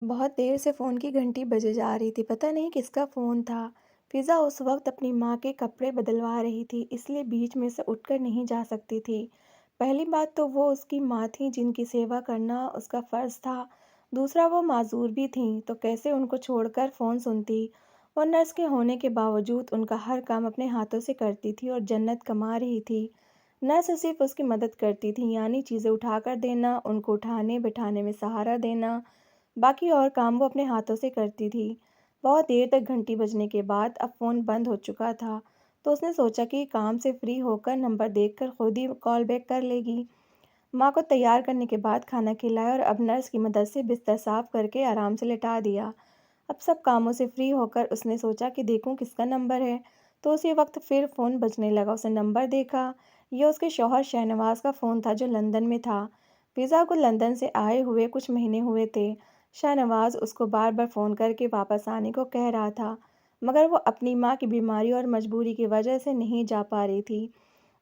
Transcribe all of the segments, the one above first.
بہت دیر سے فون کی گھنٹی بجے جا رہی تھی، پتہ نہیں کس کا فون تھا۔ فضا اس وقت اپنی ماں کے کپڑے بدلوا رہی تھی، اس لیے بیچ میں سے اٹھ کر نہیں جا سکتی تھی۔ پہلی بات تو وہ اس کی ماں تھیں جن کی سیوا کرنا اس کا فرض تھا، دوسرا وہ معذور بھی تھیں تو کیسے ان کو چھوڑ کر فون سنتی۔ وہ نرس کے ہونے کے باوجود ان کا ہر کام اپنے ہاتھوں سے کرتی تھی اور جنت کما رہی تھی۔ نرس صرف اس کی مدد کرتی تھی، یعنی چیزیں اٹھا کر دینا، ان کو اٹھانے بٹھانے میں سہارا دینا، باقی اور کام وہ اپنے ہاتھوں سے کرتی تھی۔ بہت دیر تک گھنٹی بجنے کے بعد اب فون بند ہو چکا تھا تو اس نے سوچا کہ کام سے فری ہو کر نمبر دیکھ کر خود ہی کال بیک کر لے گی۔ ماں کو تیار کرنے کے بعد کھانا کھلایا اور اب نرس کی مدد سے بستر صاف کر کے آرام سے لٹا دیا۔ اب سب کاموں سے فری ہو کر اس نے سوچا کہ دیکھوں کس کا نمبر ہے، تو اسی وقت پھر فون بجنے لگا۔ اس نے نمبر دیکھا، یہ اس کے شوہر شہنواز کا فون تھا جو لندن میں تھا۔ فضا کو لندن سے آئے ہوئے کچھ مہینے ہوئے تھے۔ شہنواز اس کو بار بار فون کر کے واپس آنے کو کہہ رہا تھا، مگر وہ اپنی ماں کی بیماری اور مجبوری کی وجہ سے نہیں جا پا رہی تھی۔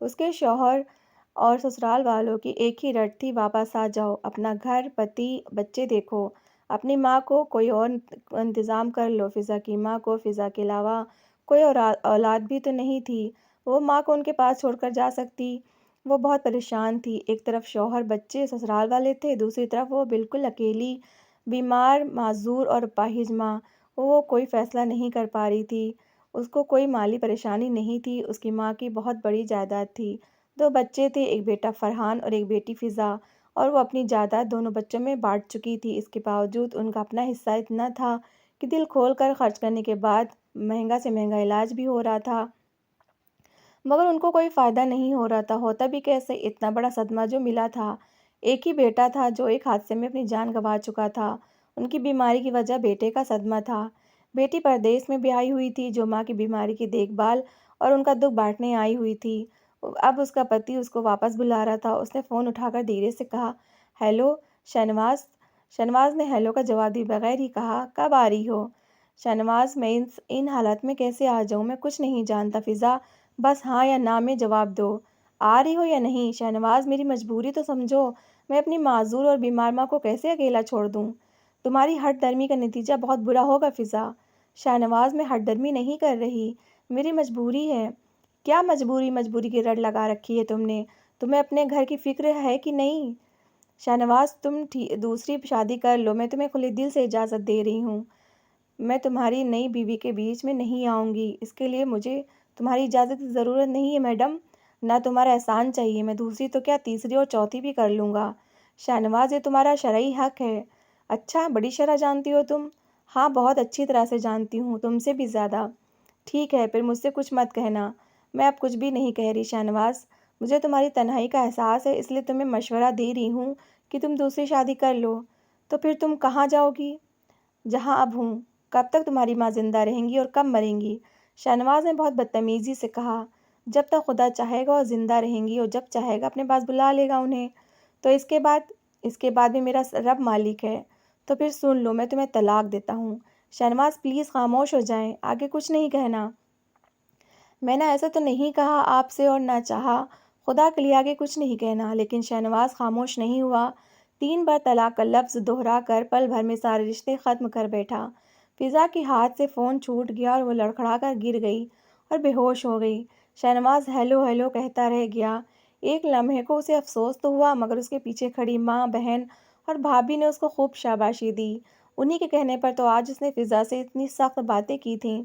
اس کے شوہر اور سسرال والوں کی ایک ہی رٹ تھی، واپس آ جاؤ، اپنا گھر، پتی، بچے دیکھو، اپنی ماں کو کوئی اور انتظام کر لو۔ فضا کی ماں کو فضا کے علاوہ کوئی اولاد بھی تو نہیں تھی، وہ ماں کو ان کے پاس چھوڑ کر جا سکتی؟ وہ بہت پریشان تھی، ایک طرف شوہر، بچے، سسرال والے تھے، دوسری طرف وہ بالکل اکیلی، بیمار، معذور اور اپاہج ماں۔ وہ کوئی فیصلہ نہیں کر پا رہی تھی۔ اس کو کوئی مالی پریشانی نہیں تھی، اس کی ماں کی بہت بڑی جائیداد تھی، 2 بچے تھے، ایک بیٹا فرحان اور ایک بیٹی فضا، اور وہ اپنی جائیداد دونوں بچوں میں بانٹ چکی تھی۔ اس کے باوجود ان کا اپنا حصہ اتنا تھا کہ دل کھول کر خرچ کرنے کے بعد مہنگا سے مہنگا علاج بھی ہو رہا تھا، مگر ان کو کوئی فائدہ نہیں ہو رہا تھا۔ ہوتا بھی کیسے؟ اتنا بڑا صدمہ جو ملا تھا۔ ایک ہی بیٹا تھا جو ایک حادثے میں اپنی جان گنوا چکا تھا، ان کی بیماری کی وجہ بیٹے کا صدمہ تھا۔ بیٹی پردیس میں بیاہی ہوئی تھی جو ماں کی بیماری کی دیکھ بھال اور ان کا دکھ بانٹنے آئی ہوئی تھی۔ اب اس کا پتی اس کو واپس بلا رہا تھا۔ اس نے فون اٹھا کر دھیرے سے کہا، ہیلو شہنواز۔ شہنواز نے ہیلو کا جواب دیے بغیر ہی کہا، کب آ رہی ہو؟ شہنواز، میں ان حالات میں کیسے آ جاؤں؟ میں کچھ نہیں جانتا فضا، بس ہاں یا نہ میں جواب دو، آ رہی ہو یا نہیں؟ شہنواز، میری مجبوری تو سمجھو، میں اپنی معذور اور بیمار ماں کو کیسے اکیلا چھوڑ دوں؟ تمہاری ہٹ درمی کا نتیجہ بہت برا ہوگا فضا۔ شہنواز، میں ہٹ درمی نہیں کر رہی، میری مجبوری ہے۔ کیا مجبوری؟ مجبوری کی رٹ لگا رکھی ہے تم نے، تمہیں اپنے گھر کی فکر ہے کہ نہیں؟ شہنواز، تم دوسری شادی کر لو، میں تمہیں کھلے دل سے اجازت دے رہی ہوں، میں تمہاری نئی بیوی کے بیچ میں نہیں آؤں گی، اس کے لیے مجھے تمہاری اجازت کی ضرورت نہیں ہے میڈم، نہ تمہارا احسان چاہیے، میں دوسری تو کیا تیسری اور چوتھی بھی کر لوں گا۔ شہنواز، یہ تمہارا شرعی حق ہے۔ اچھا، بڑی شرح جانتی ہو تم؟ ہاں، بہت اچھی طرح سے جانتی ہوں، تم سے بھی زیادہ۔ ٹھیک ہے، پھر مجھ سے کچھ مت کہنا، میں اب کچھ بھی نہیں کہہ رہی۔ شہنواز، مجھے تمہاری تنہائی کا احساس ہے، اس لیے تمہیں مشورہ دے رہی ہوں کہ تم دوسری شادی کر لو۔ تو پھر تم کہاں جاؤ گی؟ جہاں اب ہوں۔ کب تک تمہاری ماں زندہ رہیں گی اور کب مریں گی؟ شہنواز نے بہت بدتمیزی سے کہا، جب تک خدا چاہے گا وہ زندہ رہیں گی، اور جب چاہے گا اپنے پاس بلا لے گا انہیں۔ تو اس کے بعد بھی میرا رب مالک ہے۔ تو پھر سن لو، میں تمہیں طلاق دیتا ہوں۔ شہنواز، پلیز خاموش ہو جائیں، آگے کچھ نہیں کہنا۔ میں نے ایسا تو نہیں کہا آپ سے اور نہ چاہا، خدا کے لیے آگے کچھ نہیں کہنا۔ لیکن شہنواز خاموش نہیں ہوا، 3 بار طلاق کا لفظ دہرا کر پل بھر میں سارے رشتے ختم کر بیٹھا۔ فضا کے ہاتھ سے فون چھوٹ گیا اور وہ لڑکھڑا کر گر گئی اور بے ہوش ہو گئی۔ شہنواز ہیلو ہیلو کہتا رہ گیا۔ ایک لمحے کو اسے افسوس تو ہوا، مگر اس کے پیچھے کھڑی ماں، بہن اور بھابھی نے اس کو خوب شاباشی دی۔ انہی کے کہنے پر تو آج اس نے فضا سے اتنی سخت باتیں کی تھیں۔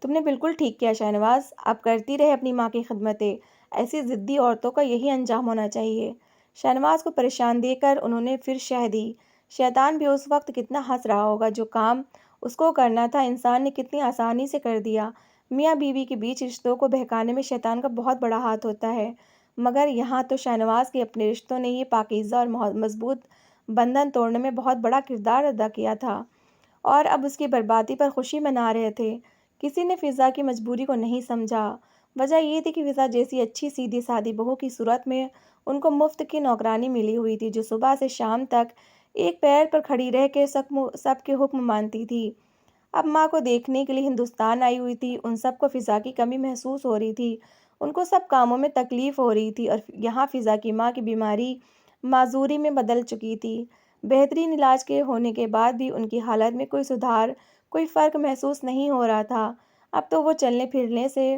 تم نے بالکل ٹھیک کیا شہنواز، اب کرتی رہے اپنی ماں کی خدمتیں، ایسی ضدی عورتوں کا یہی انجام ہونا چاہیے۔ شہنواز کو پریشان دیکھ کر انہوں نے پھر شہ دی۔ شیطان بھی اس وقت کتنا ہنس رہا ہوگا، جو کام اس کو کرنا تھا انسان نے کتنی آسانی سے کر دیا۔ میاں بیوی کے بیچ رشتوں کو بہکانے میں شیطان کا بہت بڑا ہاتھ ہوتا ہے، مگر یہاں تو شہنواز کے اپنے رشتوں نے یہ پاکیزہ اور مضبوط بندھن توڑنے میں بہت بڑا کردار ادا کیا تھا، اور اب اس کی بربادی پر خوشی منا رہے تھے۔ کسی نے فضا کی مجبوری کو نہیں سمجھا۔ وجہ یہ تھی کہ فضا جیسی اچھی سیدھی سادی بہو کی صورت میں ان کو مفت کی نوکرانی ملی ہوئی تھی، جو صبح سے شام تک ایک پیر پر کھڑی رہ کے سب کے حکم مانتی تھی۔ اب ماں کو دیکھنے کے لیے ہندوستان آئی ہوئی تھی، ان سب کو فضا کی کمی محسوس ہو رہی تھی، ان کو سب کاموں میں تکلیف ہو رہی تھی، اور یہاں فضا کی ماں کی بیماری معذوری میں بدل چکی تھی۔ بہترین علاج کے ہونے کے بعد بھی ان کی حالت میں کوئی سدھار، کوئی فرق محسوس نہیں ہو رہا تھا۔ اب تو وہ چلنے پھرنے سے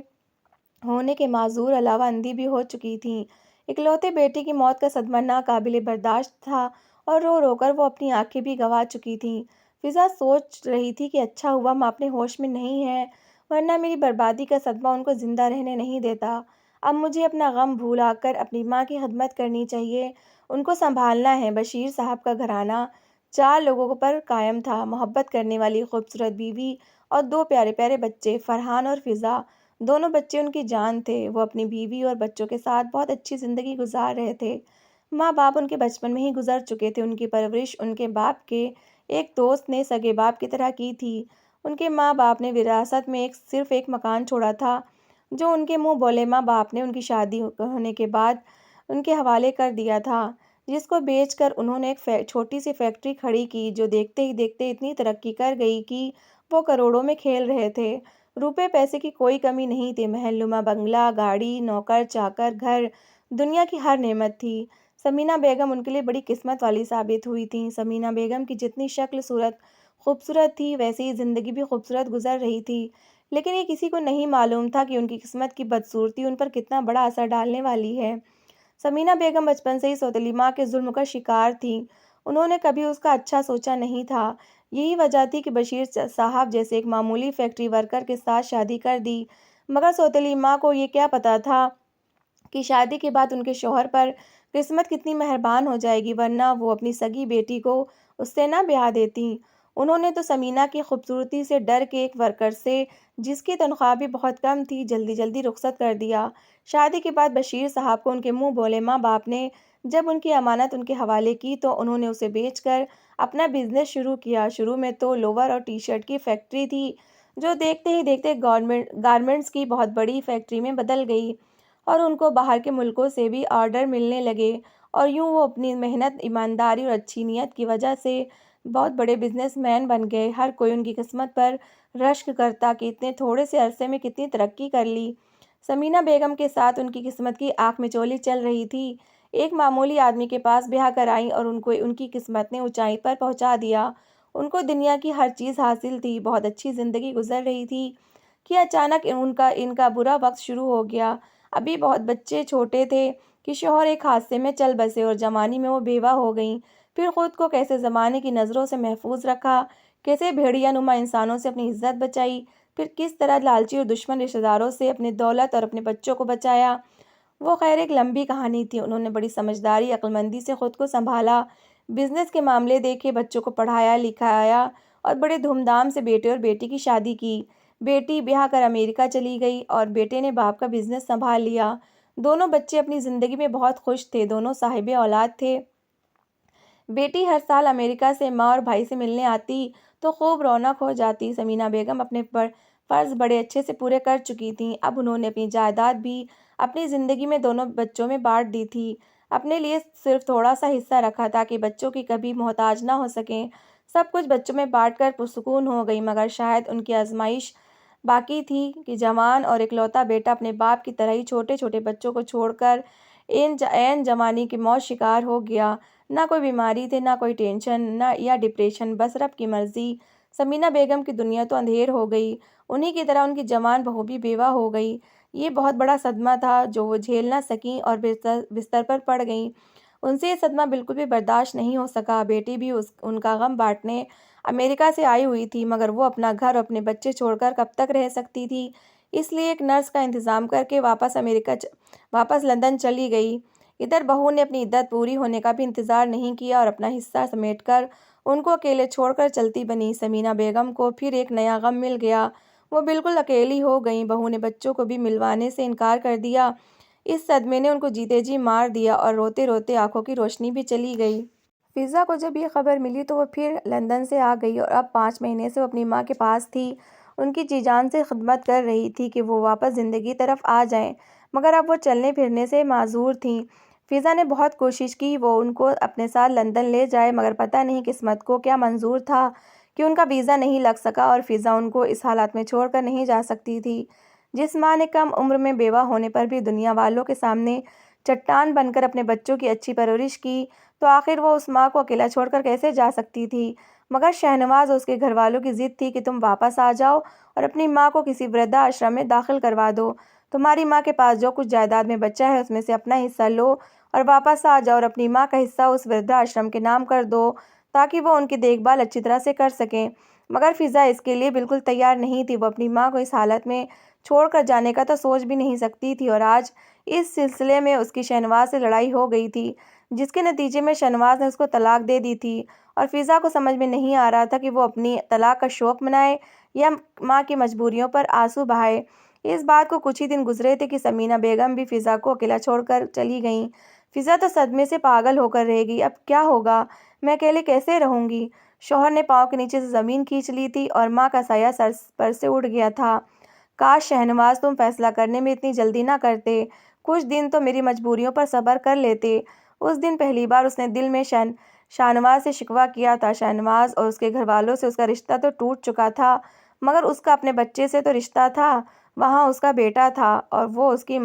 ہونے کے معذور علاوہ اندھی بھی ہو چکی تھیں۔ اکلوتے بیٹے کی موت کا صدمہ ناقابل برداشت تھا اور رو رو کر وہ اپنی آنکھیں بھی گنوا چکی تھیں۔ فضا سوچ رہی تھی کہ اچھا ہوا ہم اپنے ہوش میں نہیں ہیں، ورنہ میری بربادی کا صدمہ ان کو زندہ رہنے نہیں دیتا۔ اب مجھے اپنا غم بھلا کر اپنی ماں کی خدمت کرنی چاہیے، ان کو سنبھالنا ہے۔ بشیر صاحب کا گھرانہ 4 لوگوں پر قائم تھا، محبت کرنے والی خوبصورت بیوی اور 2 پیارے پیارے بچے، فرحان اور فضا۔ دونوں بچے ان کی جان تھے۔ وہ اپنی بیوی اور بچوں کے ساتھ بہت اچھی زندگی گزار رہے تھے۔ ماں باپ ان کے بچپن میں ہی گزر چکے تھے۔ ان کی پرورش ان کے باپ کے ایک دوست نے سگے باپ کی طرح کی تھی۔ ان کے ماں باپ نے وراثت میں صرف ایک مکان چھوڑا تھا، جو ان کے منہ بولے ماں باپ نے ان کی شادی ہونے کے بعد ان کے حوالے کر دیا تھا، جس کو بیچ کر انہوں نے ایک چھوٹی سی فیکٹری کھڑی کی، جو دیکھتے ہی دیکھتے اتنی ترقی کر گئی کہ وہ کروڑوں میں کھیل رہے تھے۔ روپے پیسے کی کوئی کمی نہیں تھی۔ محل نما بنگلہ، گاڑی، نوکر چاکر، گھر، دنیا کی ہر نعمت تھی۔ ثمینہ بیگم ان کے لیے بڑی قسمت والی ثابت ہوئی تھیں۔ ثمینہ بیگم کی جتنی شکل صورت خوبصورت تھی، ویسے ہی زندگی بھی خوبصورت گزر رہی تھی، لیکن یہ کسی کو نہیں معلوم تھا کہ ان کی قسمت کی بدصورتی ان پر کتنا بڑا اثر ڈالنے والی ہے۔ ثمینہ بیگم بچپن سے ہی سوتیلی ماں کے ظلم کا شکار تھیں۔ انہوں نے کبھی اس کا اچھا سوچا نہیں تھا۔ یہی وجہ تھی کہ بشیر صاحب جیسے ایک معمولی فیکٹری ورکر کے ساتھ شادی کر دی، مگر سوتیلی ماں کو یہ کیا پتہ تھا کہ شادی کے بعد ان کے شوہر پر قسمت کتنی مہربان ہو جائے گی، ورنہ وہ اپنی سگی بیٹی کو اس سے نہ بیاہ دیتی۔ انہوں نے تو ثمینہ کی خوبصورتی سے ڈر کے ایک ورکر سے، جس کی تنخواہ بھی بہت کم تھی، جلدی جلدی رخصت کر دیا۔ شادی کے بعد بشیر صاحب کو ان کے منہ بولے ماں باپ نے جب ان کی امانت ان کے حوالے کی تو انہوں نے اسے بیچ کر اپنا بزنس شروع کیا۔ شروع میں تو لوور اور ٹی شرٹ کی فیکٹری تھی، جو دیکھتے ہی دیکھتے گارمنٹس کی بہت بڑی فیکٹری میں بدل گئی، اور ان کو باہر کے ملکوں سے بھی آرڈر ملنے لگے، اور یوں وہ اپنی محنت، ایمانداری اور اچھی نیت کی وجہ سے بہت بڑے بزنس مین بن گئے۔ ہر کوئی ان کی قسمت پر رشک کرتا کہ اتنے تھوڑے سے عرصے میں کتنی ترقی کر لی۔ ثمینہ بیگم کے ساتھ ان کی قسمت کی آنکھ میں چولی چل رہی تھی۔ ایک معمولی آدمی کے پاس بیاہ کر آئیں اور ان کو ان کی قسمت نے اونچائی پر پہنچا دیا۔ ان کو دنیا کی ہر چیز حاصل تھی، بہت اچھی زندگی گزر رہی تھی کہ اچانک ان کا برا وقت شروع ہو گیا۔ ابھی بہت بچے چھوٹے تھے کہ شوہر ایک حادثے میں چل بسے اور جوانی میں وہ بیوہ ہو گئیں۔ پھر خود کو کیسے زمانے کی نظروں سے محفوظ رکھا، کیسے بھیڑیا نما انسانوں سے اپنی عزت بچائی، پھر کس طرح لالچی اور دشمن رشتہ داروں سے اپنی دولت اور اپنے بچوں کو بچایا، وہ خیر ایک لمبی کہانی تھی۔ انہوں نے بڑی سمجھداری، عقل مندی سے خود کو سنبھالا، بزنس کے معاملے دیکھے، بچوں کو پڑھایا لکھایا اور بڑے دھوم دھام سے بیٹے اور بیٹی کی شادی کی۔ بیٹی بیاہ کر امریکہ چلی گئی اور بیٹے نے باپ کا بزنس سنبھال لیا۔ دونوں بچے اپنی زندگی میں بہت خوش تھے، دونوں صاحب اولاد تھے۔ بیٹی ہر سال امریکہ سے ماں اور بھائی سے ملنے آتی تو خوب رونق ہو جاتی۔ ثمینہ بیگم اپنے فرض بڑے اچھے سے پورے کر چکی تھیں۔ اب انہوں نے اپنی جائیداد بھی اپنی زندگی میں دونوں بچوں میں بانٹ دی تھی۔ اپنے لیے صرف تھوڑا سا حصہ رکھا تاکہ بچوں کی کبھی محتاج نہ ہو سکیں۔ سب کچھ بچوں میں بانٹ کر پرسکون ہو گئی، مگر شاید ان کی آزمائش باقی تھی کہ جوان اور اکلوتا بیٹا اپنے باپ کی طرح ہی چھوٹے چھوٹے بچوں کو چھوڑ کر عین جوانی کی موت شکار ہو گیا۔ نہ کوئی بیماری تھی، نہ کوئی ٹینشن یا ڈپریشن، بس رب کی مرضی۔ ثمینہ بیگم کی دنیا تو اندھیر ہو گئی، انہی کی طرح ان کی جوان بہو بھی بیوہ ہو گئی۔ یہ بہت بڑا صدمہ تھا جو وہ جھیل نہ سکیں اور بستر پر پڑ گئیں۔ ان سے یہ صدمہ بالکل بھی برداشت نہیں ہو سکا۔ بیٹی بھی ان کا غم بانٹنے امریکہ سے آئی ہوئی تھی، مگر وہ اپنا گھر اور اپنے بچے چھوڑ کر کب تک رہ سکتی تھی، اس لیے ایک نرس کا انتظام کر کے واپس لندن چلی گئی۔ ادھر بہو نے اپنی عدت پوری ہونے کا بھی انتظار نہیں کیا اور اپنا حصہ سمیٹ کر ان کو اکیلے چھوڑ کر چلتی بنی۔ ثمینہ بیگم کو پھر ایک نیا غم مل گیا، وہ بالکل اکیلی ہو گئیں۔ بہو نے بچوں کو بھی ملوانے سے انکار کر دیا۔ اس صدمے نے ان کو جیتے جی مار دیا اور روتے روتے آنکھوں کی روشنی بھی چلی گئی۔ فضا کو جب یہ خبر ملی تو وہ پھر لندن سے آ گئی اور اب 5 مہینے سے وہ اپنی ماں کے پاس تھی۔ ان کی جی جان سے خدمت کر رہی تھی کہ وہ واپس زندگی طرف آ جائیں، مگر اب وہ چلنے پھرنے سے معذور تھیں۔ فضا نے بہت کوشش کی وہ ان کو اپنے ساتھ لندن لے جائے، مگر پتہ نہیں قسمت کو کیا منظور تھا کہ ان کا ویزا نہیں لگ سکا اور فضا ان کو اس حالت میں چھوڑ کر نہیں جا سکتی تھی۔ جس ماں نے کم عمر میں بیوہ ہونے پر بھی دنیا والوں کے سامنے چٹان بن کر اپنے بچوں کی اچھی پرورش کی، تو آخر وہ اس ماں کو اکیلا چھوڑ کر کیسے جا سکتی تھی؟ مگر شہنواز اور اس کے گھر والوں کی ضد تھی کہ تم واپس آ جاؤ اور اپنی ماں کو کسی وردھا آشرم میں داخل کروا دو۔ تمہاری ماں کے پاس جو کچھ جائیداد میں بچا ہے اس میں سے اپنا حصہ لو اور واپس آ جاؤ اور اپنی ماں کا حصہ اس وردھا آشرم کے نام کر دو تاکہ وہ ان کی دیکھ بھال اچھی طرح سے کر سکیں۔ مگر فضا اس کے لیے بالکل تیار نہیں تھی۔ وہ اپنی ماں کو اس حالت میں چھوڑ کر جانے کا تو سوچ بھی نہیں سکتی تھی، اور آج اس سلسلے میں اس کی شہنواز سے لڑائی ہو گئی تھی، جس کے نتیجے میں شہنواز نے اس کو طلاق دے دی تھی، اور فضا کو سمجھ میں نہیں آ رہا تھا کہ وہ اپنی طلاق کا شوق منائے یا ماں کی مجبوریوں پر آنسو بہائے۔ اس بات کو کچھ ہی دن گزرے تھے کہ ثمینہ بیگم بھی فضا کو اکیلا چھوڑ کر چلی گئیں۔ فضا تو صدمے سے پاگل ہو کر رہ گئی۔ اب کیا ہوگا؟ میں اکیلے کیسے رہوں گی؟ شوہر نے پاؤں کے نیچے سے زمین کھینچ لی تھی اور ماں کا سایہ سر پر سے اڑ گیا تھا۔ کاش شہنواز تم فیصلہ کرنے میں اتنی جلدی نہ کرتے، کچھ دن تو میری مجبوریوں پر صبر کر لیتے۔ اس دن پہلی بار اس نے دل میں شہنواز سے شکوہ کیا تھا۔ شہنواز اور اس کے گھر والوں سے اس کا رشتہ تو ٹوٹ چکا تھا، مگر اس کا اپنے بچے سے تو رشتہ تھا۔ وہاں اس کا بیٹا تھا اور وہ اس کی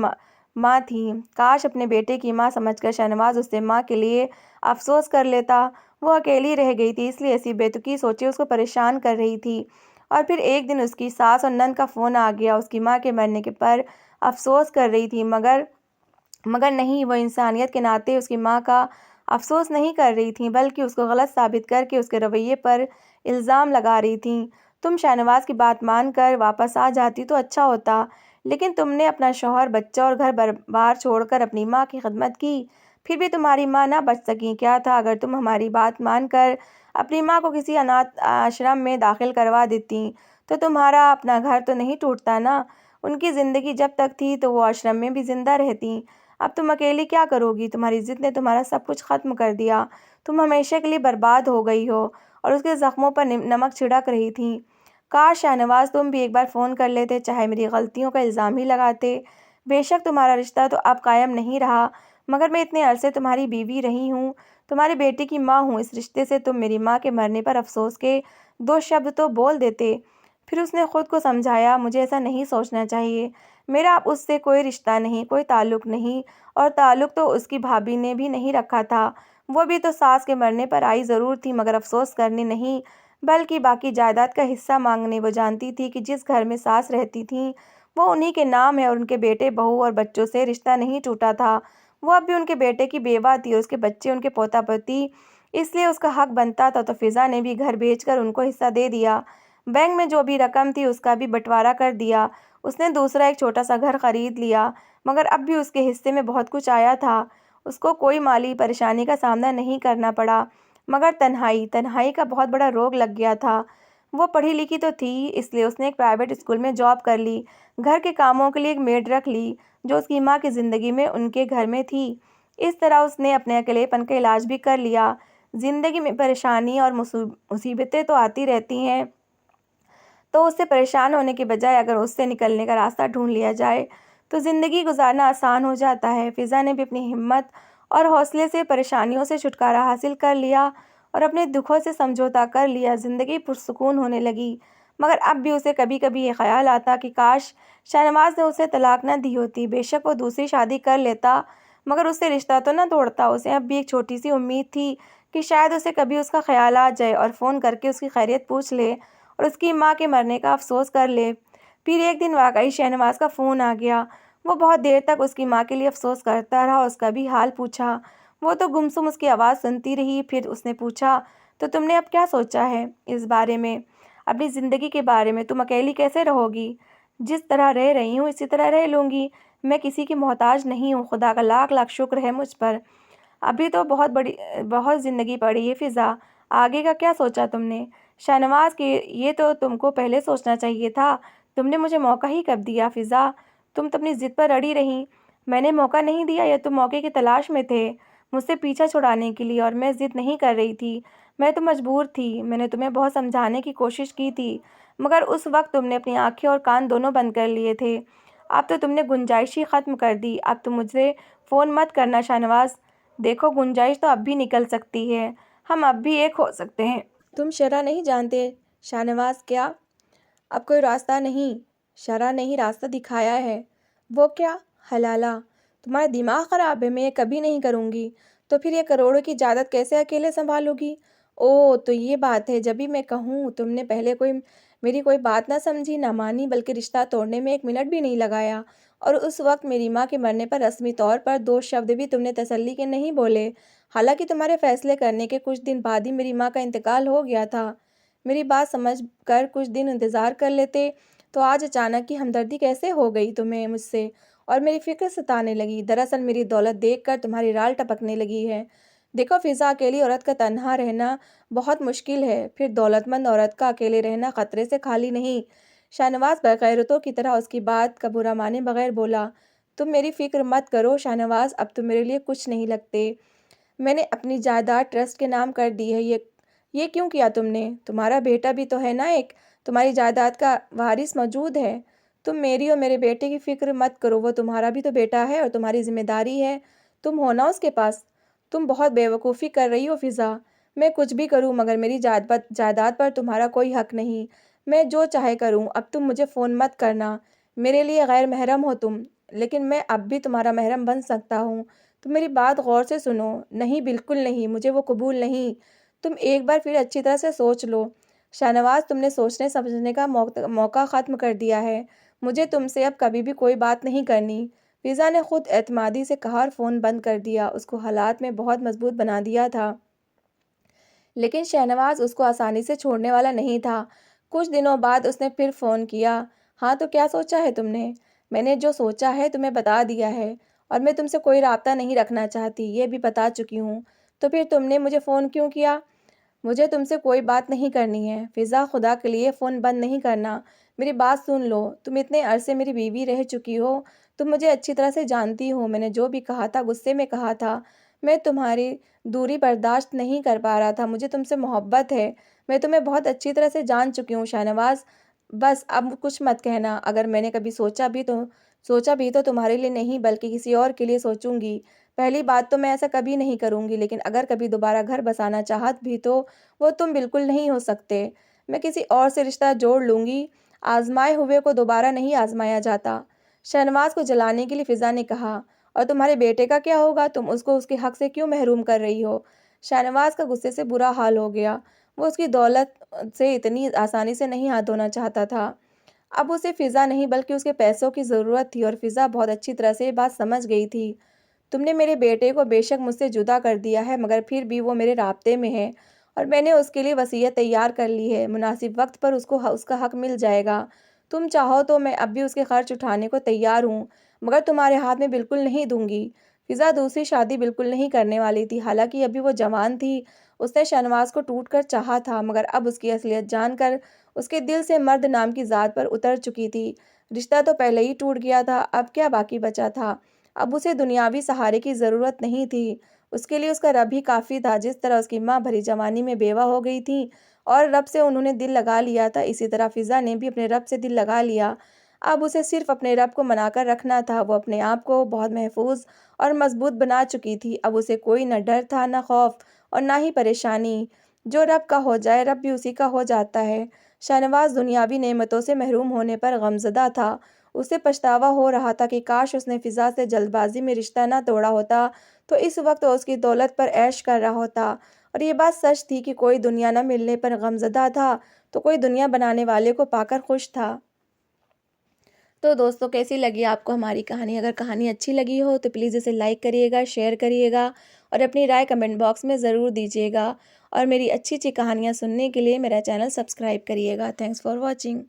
ماں تھی۔ کاش اپنے بیٹے کی ماں سمجھ کر شہنواز اس سے ماں کے لیے افسوس کر لیتا۔ وہ اکیلی رہ گئی تھی، اس لیے ایسی بے تکی سوچیں اس کو پریشان کر رہی تھی۔ اور پھر ایک دن اس کی ساس اور نند کا فون آ گیا۔ اس کی ماں کے مرنے پر افسوس کر رہی تھی، مگر نہیں، وہ انسانیت کے ناطے اس کی ماں کا افسوس نہیں کر رہی تھیں، بلکہ اس کو غلط ثابت کر کے اس کے رویے پر الزام لگا رہی تھیں۔ تم شہنواز کی بات مان کر واپس آ جاتی تو اچھا ہوتا، لیکن تم نے اپنا شوہر، بچہ اور گھر بار چھوڑ کر اپنی ماں کی خدمت کی، پھر بھی تمہاری ماں نہ بچ سکی۔ کیا تھا اگر تم ہماری بات مان کر اپنی ماں کو کسی اناتھ آشرم میں داخل کروا دیتی تو تمہارا اپنا گھر تو نہیں ٹوٹتا نا؟ ان کی زندگی جب تک تھی تو وہ آشرم میں بھی زندہ رہتی۔ اب تم اکیلی کیا کرو گی؟ تمہاری ضد نے تمہارا سب کچھ ختم کر دیا۔ تم ہمیشہ کے لیے برباد ہو گئی ہو۔ اور اس کے زخموں پر نمک چھڑک رہی تھی۔ کاش شہنواز تم بھی ایک بار فون کر لیتے، چاہے میری غلطیوں کا الزام ہی لگاتے۔ بے شک تمہارا رشتہ تو اب قائم نہیں رہا، مگر میں اتنے عرصے تمہاری بیوی رہی ہوں، تمہارے بیٹے کی ماں ہوں۔ اس رشتے سے تم میری ماں کے مرنے پر افسوس کے 2 شبد تو بول دیتے۔ پھر اس نے خود کو سمجھایا، مجھے ایسا نہیں سوچنا چاہیے۔ میرا اب اس سے کوئی رشتہ نہیں، کوئی تعلق نہیں، اور تعلق تو اس کی بھابھی نے بھی نہیں رکھا تھا۔ وہ بھی تو ساس کے مرنے پر آئی ضرور تھی، مگر افسوس کرنے نہیں، بلکہ باقی جائیداد کا حصہ مانگنے۔ وہ جانتی تھی کہ جس گھر میں ساس رہتی تھیں وہ انہی کے نام ہے، اور ان کے بیٹے، بہو اور بچوں سے رشتہ نہیں ٹوٹا تھا۔ وہ اب بھی ان کے بیٹے کی بیوہ تھی اور اس کے بچے ان کے پوتا پوتی، اس لیے اس کا حق بنتا تھا۔ تو فضا نے بھی گھر بیچ کر ان کو حصہ دے دیا۔ بینک میں جو بھی رقم تھی اس کا بھی بٹوارا کر دیا۔ اس نے دوسرا ایک چھوٹا سا گھر خرید لیا، مگر اب بھی اس کے حصے میں بہت کچھ آیا تھا۔ اس کو کوئی مالی پریشانی کا سامنا نہیں کرنا پڑا، مگر تنہائی کا بہت بڑا روگ لگ گیا تھا۔ وہ پڑھی لکھی تو تھی ہی، اس لیے اس نے ایک پرائیویٹ اسکول میں جاب کر لی، گھر کے کاموں کے لیے ایک میڈ رکھ لی جو اس کی ماں کی زندگی میں ان کے گھر میں تھی۔ اس طرح اس نے اپنے اکیلے پن کا علاج بھی کر لیا۔ زندگی میں پریشانی اور مصیبتیں تو آتی رہتی ہیں، تو اس سے پریشان ہونے کے بجائے اگر اس سے نکلنے کا راستہ ڈھونڈ لیا جائے تو زندگی گزارنا آسان ہو جاتا ہے۔ فضا نے بھی اپنی ہمت اور حوصلے سے پریشانیوں سے چھٹکارا حاصل کر لیا اور اپنے دکھوں سے سمجھوتا کر لیا۔ زندگی پرسکون ہونے لگی، مگر اب بھی اسے کبھی کبھی یہ خیال آتا کہ کاش شہنواز نے اسے طلاق نہ دی ہوتی۔ بے شک وہ دوسری شادی کر لیتا، مگر اس سے رشتہ تو نہ توڑتا۔ اسے اب بھی ایک چھوٹی سی امید تھی کہ شاید اسے کبھی اس کا خیال آ جائے اور فون کر کے اس کی خیریت پوچھ لے اور اس کی ماں کے مرنے کا افسوس کر لے۔ پھر ایک دن واقعی شہنواز کا فون آ گیا۔ وہ بہت دیر تک اس کی ماں کے لیے افسوس کرتا رہا، اس کا بھی حال پوچھا۔ وہ تو گمسم اس کی آواز سنتی رہی۔ پھر اس نے پوچھا، تو تم نے اب کیا سوچا ہے اس بارے میں، اپنی زندگی کے بارے میں؟ تم اکیلی کیسے رہو گی؟ جس طرح رہ رہی ہوں اسی طرح رہ لوں گی، میں کسی کی محتاج نہیں ہوں، خدا کا لاکھ لاکھ شکر ہے مجھ پر۔ ابھی تو بہت زندگی پڑی ہے فضا، آگے کا کیا سوچا تم نے؟ شہنواز کی یہ تو تم کو پہلے سوچنا چاہیے تھا، تم نے مجھے موقع ہی کب دیا؟ فضا، تم تو اپنی ضد پر اڑی رہیں۔ میں نے موقع نہیں دیا یا تم موقع کی تلاش میں تھے مجھ سے پیچھا چھڑانے کے لیے؟ اور میں ضد نہیں کر رہی تھی، میں تو مجبور تھی۔ میں نے تمہیں بہت سمجھانے کی کوشش کی تھی، مگر اس وقت تم نے اپنی آنکھیں اور کان دونوں بند کر لیے تھے۔ اب تو تم نے گنجائش ہی ختم کر دی۔ اب تم مجھے فون مت کرنا شہنواز۔ دیکھو، گنجائش تو اب بھی نکل سکتی ہے، ہم اب بھی ایک ہو سکتے ہیں۔ تم شرح نہیں جانتے شہنواز؟ کیا اب کوئی راستہ نہیں؟ شرح نے ہی راستہ دکھایا ہے۔ وہ کیا؟ حلالہ، تمہارا دماغ خراب ہے، میں یہ کبھی نہیں کروں گی۔ تو پھر یہ کروڑوں کی جائیداد کیسے اکیلے سنبھالو گی؟ اوہ تو یہ بات ہے، جب بھی میں کہوں تم نے پہلے میری کوئی بات نہ سمجھی، نہ مانی، بلکہ رشتہ توڑنے میں 1 منٹ بھی نہیں لگایا۔ اور اس وقت میری ماں کے مرنے پر رسمی طور پر 2 شبد بھی تم نے تسلی کے نہیں بولے، حالانکہ تمہارے فیصلے کرنے کے کچھ دن بعد ہی میری ماں کا انتقال ہو گیا تھا۔ میری بات سمجھ کر کچھ دن انتظار کر لیتے تو آج اچانک کی ہمدردی کیسے ہو گئی تمہیں مجھ سے، اور میری فکر ستانے لگی۔ دراصل میری دولت دیکھ کر تمہاری رال ٹپکنے لگی ہے۔ دیکھو فضا، اکیلی عورت کا تنہا رہنا بہت مشکل ہے، پھر دولت مند عورت کا اکیلے رہنا خطرے سے خالی نہیں۔ شاہنواز بغیرتوں کی طرح اس کی بات کا برا مانے بغیر بولا۔ تم میری فکر مت کرو شاہنواز، اب تم میرے لیے کچھ نہیں لگتے۔ میں نے اپنی جائیداد ٹرسٹ کے نام کر دی ہے۔ یہ کیوں کیا تم نے؟ تمہارا بیٹا بھی تو ہے نا ایک، تمہاری جائیداد کا وارث موجود ہے۔ تم میری اور میرے بیٹے کی فکر مت کرو، وہ تمہارا بھی تو بیٹا ہے اور تمہاری ذمہ داری ہے، تم ہو نا اس کے پاس۔ تم بہت بے وقوفی کر رہی ہو فضا۔ میں کچھ بھی کروں مگر میری جائیداد پر تمہارا کوئی حق نہیں، میں جو چاہے کروں۔ اب تم مجھے فون مت کرنا، میرے لیے غیر محرم ہو تم، لیکن میں اب بھی تمہارا محرم بن سکتا ہوں۔ تم میری بات غور سے سنو۔ نہیں، بالکل نہیں، مجھے وہ قبول نہیں۔ تم ایک بار پھر اچھی طرح سے سوچ لو شاہنواز، تم نے سوچنے سمجھنے کا موقع ختم کر دیا ہے۔ مجھے تم سے اب کبھی بھی کوئی بات نہیں کرنی، فضا نے خود اعتمادی سے کہا اور فون بند کر دیا۔ اس کو حالات میں بہت مضبوط بنا دیا تھا، لیکن شاہنواز اس کو آسانی سے چھوڑنے والا نہیں تھا۔ کچھ دنوں بعد اس نے پھر فون کیا۔ ہاں تو کیا سوچا ہے تم نے؟ میں نے جو سوچا ہے تمہیں بتا دیا ہے، اور میں تم سے کوئی رابطہ نہیں رکھنا چاہتی، یہ بھی بتا چکی ہوں۔ تو پھر تم نے مجھے فون کیوں کیا؟ مجھے تم سے کوئی بات نہیں کرنی ہے فضا، خدا کے لیے فون بند نہیں کرنا، میری بات سن لو۔ تم اتنے عرصے میری بیوی رہ چکی ہو، تم مجھے اچھی طرح سے جانتی ہو۔ میں نے جو بھی کہا تھا غصے میں کہا تھا، میں تمہاری دوری برداشت نہیں کر پا رہا تھا، مجھے تم سے محبت ہے، میں تمہیں بہت اچھی طرح سے جان چکی ہوں شاہنواز۔ بس اب کچھ مت کہنا، اگر میں نے کبھی سوچا بھی تو تمہارے لیے نہیں بلکہ کسی اور کے لیے سوچوں گی۔ پہلی بات تو میں ایسا کبھی نہیں کروں گی، لیکن اگر کبھی دوبارہ گھر بسانا چاہت بھی تو وہ تم بالکل نہیں ہو سکتے۔ میں کسی اور سے رشتہ جوڑ لوں گی، آزمائے ہوئے کو دوبارہ نہیں آزمایا جاتا، شاہنواز کو جلانے کے لیے فضا نے کہا۔ اور تمہارے بیٹے کا کیا ہوگا؟ تم اس کو اس کے حق سے کیوں محروم کر رہی ہو؟ شاہنواز کا غصے سے برا حال ہو گیا، وہ اس کی دولت سے اتنی آسانی سے نہیں ہاتھ دھونا چاہتا تھا۔ اب اسے فضا نہیں بلکہ اس کے پیسوں کی ضرورت تھی، اور فضا بہت اچھی طرح سے یہ بات سمجھ گئی تھی۔ تم نے میرے بیٹے کو بے شک مجھ سے جدا کر دیا ہے، مگر پھر بھی وہ میرے رابطے میں ہے، اور میں نے اس کے لیے وصیت تیار کر لی ہے۔ مناسب وقت پر اس کو اس کا حق مل جائے گا۔ تم چاہو تو میں اب بھی اس کے خرچ اٹھانے کو تیار ہوں، مگر تمہارے ہاتھ میں بالکل نہیں دوں گی۔ فضا دوسری شادی بالکل نہیں کرنے والی تھی، حالانکہ ابھی وہ جوان تھی۔ اس نے شاہنواز کو ٹوٹ کر چاہا تھا، مگر اب اس کی اصلیت جان کر اس کے دل سے مرد نام کی ذات پر اتر چکی تھی۔ رشتہ تو پہلے ہی ٹوٹ گیا تھا، اب کیا باقی بچا تھا؟ اب اسے دنیاوی سہارے کی ضرورت نہیں تھی، اس کے لیے اس کا رب ہی کافی تھا۔ جس طرح اس کی ماں بھری جوانی میں بیوہ ہو گئی تھی اور رب سے انہوں نے دل لگا لیا تھا، اسی طرح فضا نے بھی اپنے رب سے دل لگا لیا۔ اب اسے صرف اپنے رب کو منا کر رکھنا تھا۔ وہ اپنے آپ کو بہت محفوظ اور مضبوط بنا چکی تھی، اب اسے کوئی نہ ڈر تھا، نہ خوف، اور نہ ہی پریشانی۔ جو رب کا ہو جائے، رب بھی اسی کا ہو جاتا ہے۔ شاہنواز دنیاوی نعمتوں سے محروم ہونے پر غمزدہ تھا۔ اسے پچھتاوا ہو رہا تھا کہ کاش اس نے فضا سے جلد بازی میں رشتہ نہ توڑا ہوتا، تو اس وقت وہ اس کی دولت پر عیش کر رہا ہوتا۔ اور یہ بات سچ تھی کہ کوئی دنیا نہ ملنے پر غمزدہ تھا تو کوئی دنیا بنانے والے کو پا کر خوش تھا۔ تو دوستو، کیسی لگی آپ کو ہماری کہانی؟ اگر کہانی اچھی لگی ہو تو پلیز اسے لائک کریے گا، شیئر کریے گا، اور اپنی رائے کمنٹ باکس میں ضرور دیجیے گا، اور میری اچھی اچھی کہانیاں سننے کے لیے میرا چینل سبسکرائب کریے گا۔ Thanks for watching.